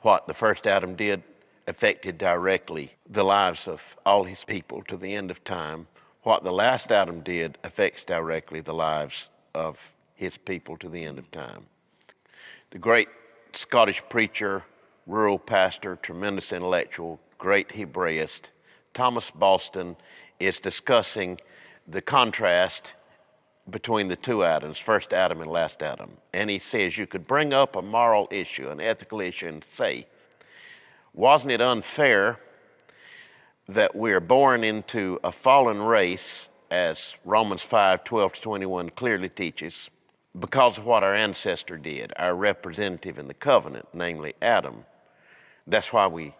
what the first Adam did affected directly the lives of all his people to the end of time. What the last Adam did affects directly the lives of his people to the end of time. The great Scottish preacher, rural pastor, tremendous intellectual, great Hebraist, Thomas Boston, is discussing the contrast between the two Adams, first Adam and last Adam. And he says you could bring up a moral issue, an ethical issue, and say, wasn't it unfair that we're born into a fallen race, as Romans 5:12-21 clearly teaches, because of what our ancestor did, our representative in the covenant, namely Adam. That's why we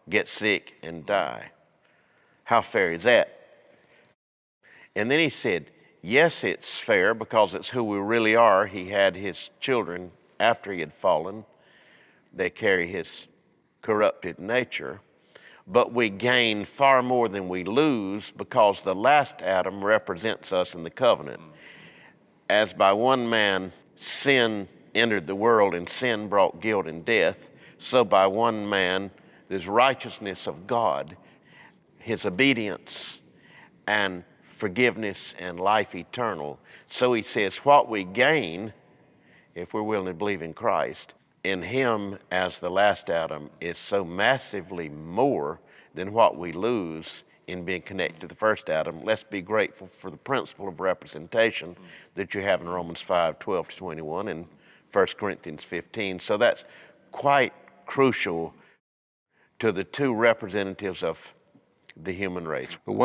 get sick and die. How fair is that? And then he said, yes, it's fair because it's who we really are. He had his children after he had fallen. They carry his corrupted nature. But we gain far more than we lose because the last Adam represents us in the covenant. As by one man sin entered the world and sin brought guilt and death, so by one man there's righteousness of God, his obedience and forgiveness and life eternal. So he says what we gain, if we're willing to believe in Christ, in him as the last Adam is so massively more than what we lose in being connected to the first Adam. Let's be grateful for the principle of representation that you have in Romans 5:12-21 and 1 Corinthians 15. So that's quite crucial to the two representatives of the human race. But one of